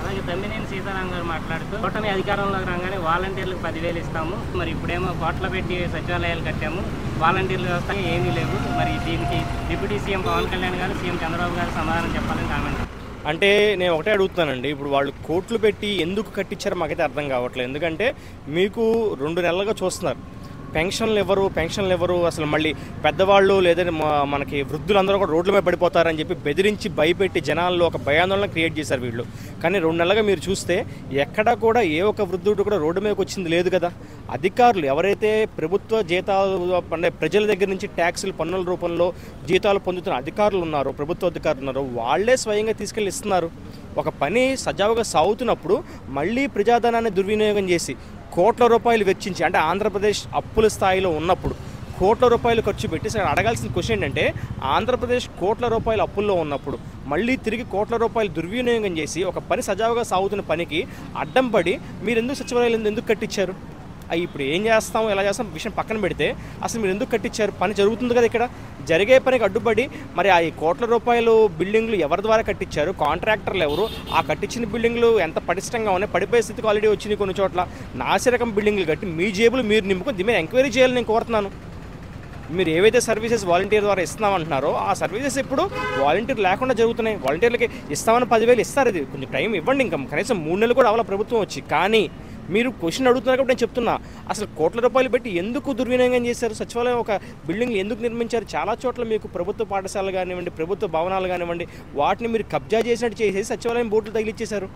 అలాగే తమ్మినేని సీతారాం గారు మాట్లాడుతూ కూటమి అధికారంలోకి రాగానే వాలంటీర్లకు 10,000 ఇస్తాము, మరి ఇప్పుడేమో కోట్ల పెట్టి సచివాలయాలు కట్టాము, వాలంటీర్ల వ్యవస్థ ఏమీ లేవు, మరి దీనికి డిప్యూటీ సీఎం పవన్ కళ్యాణ్ గారు సీఎం చంద్రబాబు గారు సమాధానం చెప్పాలని కామెంట్. అంటే నేను ఒకటే అడుగుతానండి, ఇప్పుడు వాళ్ళు కోట్లు పెట్టి ఎందుకు కట్టించారో మాకైతే అర్థం కావట్లేదు. ఎందుకంటే మీకు 2 నెలలుగా చూస్తున్నారు పెన్షన్లు ఎవరు అసలు మళ్ళీ పెద్దవాళ్ళు లేదంటే మనకి వృద్ధులందరూ కూడా రోడ్ల మీద పడిపోతారని చెప్పి బెదిరించి భయపెట్టి జనాల్లో ఒక భయాందోళన క్రియేట్ చేశారు వీళ్ళు. కానీ 2 నెలలుగా మీరు చూస్తే ఎక్కడా కూడా ఏ ఒక్క వృద్ధుడు కూడా రోడ్డు మీదకి వచ్చింది లేదు కదా. అధికారులు ఎవరైతే ప్రభుత్వ జీతాలు అంటే ప్రజల దగ్గర నుంచి ట్యాక్సులు పన్నుల రూపంలో జీతాలు పొందుతున్న అధికారులు ఉన్నారో, ప్రభుత్వ అధికారులు ఉన్నారో, వాళ్లే స్వయంగా తీసుకెళ్ళి ఇస్తున్నారు. ఒక పని సజావుగా సాగుతున్నప్పుడు మళ్ళీ ప్రజాధనాన్ని దుర్వినియోగం చేసి కోట్ల రూపాయలు వెచ్చించి, అంటే ఆంధ్రప్రదేశ్ అప్పుల స్థాయిలో ఉన్నప్పుడు కోట్ల రూపాయలు ఖర్చు పెట్టి అడగాల్సిన క్వశ్చన్ ఏంటంటే, ఆంధ్రప్రదేశ్ కోట్ల రూపాయల అప్పుల్లో ఉన్నప్పుడు మళ్ళీ తిరిగి కోట్ల రూపాయలు దుర్వినియోగం చేసి ఒక పని సజావుగా సాగుతున్న పనికి అడ్డం పడి మీరు ఎందుకు సచివాలయాలు ఎందుకు కట్టించారు? ఇప్పుడు ఏం చేస్తాం ఎలా చేస్తాం విషయం పక్కన పెడితే అసలు మీరు ఎందుకు కట్టించారు? పని జరుగుతుంది కదా, ఇక్కడ జరిగే పనికి అడ్డుపడి మరి ఆ కోట్ల రూపాయలు బిల్డింగ్లు ఎవరి ద్వారా కట్టించారు, కాంట్రాక్టర్లు ఎవరు, ఆ కట్టించిన బిల్డింగ్లు ఎంత పటిష్టంగా ఉన్నాయి, పడిపోయే స్థితికి ఆల్రెడీ వచ్చినాయి కొన్ని చోట్ల, నాసిరకం బిల్డింగ్లు కట్టి మీ జేబులు మీరు నింపుకొని దీని మీద ఎంక్వైరీ చేయాలని నేను కోరుతున్నాను. మీరు ఏవైతే సర్వీసెస్ వాలంటీర్ ద్వారా ఇస్తామంటున్నారో ఆ సర్వీసెస్ ఇప్పుడు వాలంటీర్ లేకుండా జరుగుతున్నాయి. వాలంటీర్లకి ఇస్తామని 10,000 ఇస్తారు, ఇది కొంచెం టైం ఇవ్వండి, ఇంకా కనీసం 3 నెలలు కూడా అవ్వాలి ప్రభుత్వం వచ్చి. కానీ మీరు క్వశ్చన్ అడుగుతున్నారు కాబట్టి నేను చెప్తున్నా, అసలు కోట్ల రూపాయలు పెట్టి ఎందుకు దుర్వినియోగం చేశారు? సచివాలయం ఒక బిల్డింగ్లు ఎందుకు నిర్మించారు? చాలా చోట్ల మీకు ప్రభుత్వ పాఠశాలలు కానివ్వండి, ప్రభుత్వ భవనాలు కానివ్వండి, వాటిని మీరు కబ్జా చేసినట్టు చేసేసి సచివాలయం బోర్డులు తగిలిచ్చేశారు.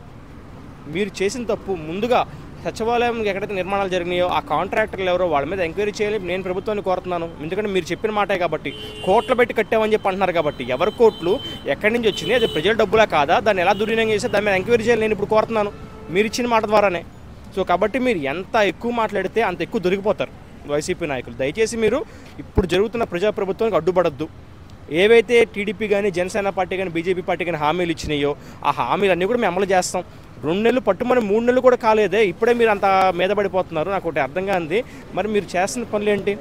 మీరు చేసిన తప్పు ముందుగా సచివాలయం ఎక్కడైతే నిర్మాణాలు జరిగినాయో ఆ కాంట్రాక్టర్లు ఎవరో వాళ్ళ మీద ఎంక్వైరీ చేయాలి నేను ప్రభుత్వాన్ని కోరుతున్నాను. ఎందుకంటే మీరు చెప్పిన మాటే కాబట్టి, కోట్లు పెట్టి కట్టామని చెప్పి అంటున్నారు కాబట్టి, ఎవరి కోట్లు ఎక్కడి నుంచి వచ్చినాయి, అది ప్రజల డబ్బులా కాదా, దాన్ని ఎలా దుర్వినియోగం చేస్తే దాని మీద ఎంక్వైరీ చేయాలి నేను ఇప్పుడు కోరుతున్నాను మీరు ఇచ్చిన మాట ద్వారానే. సో కాబట్టి మీరు ఎంత ఎక్కువ మాట్లాడితే అంత ఎక్కువ దొరికిపోతారు వైసీపీ నాయకులు. దయచేసి మీరు ఇప్పుడు జరుగుతున్న ప్రజాప్రభుత్వానికి అడ్డుపడద్దు. ఏవైతే టీడీపీ కానీ జనసేన పార్టీ కానీ బీజేపీ పార్టీ కానీ హామీలు ఇచ్చినాయో ఆ హామీలన్నీ కూడా మేము అమలు చేస్తాం. 2 నెలలు పట్టుమని 3 నెలలు కూడా కాలేదే, ఇప్పుడే మీరు అంత మీద పడిపోతున్నారు. నాకు ఒకటి అర్థం కానిది, మరి మీరు చేస్తున్న పనులు ఏంటి?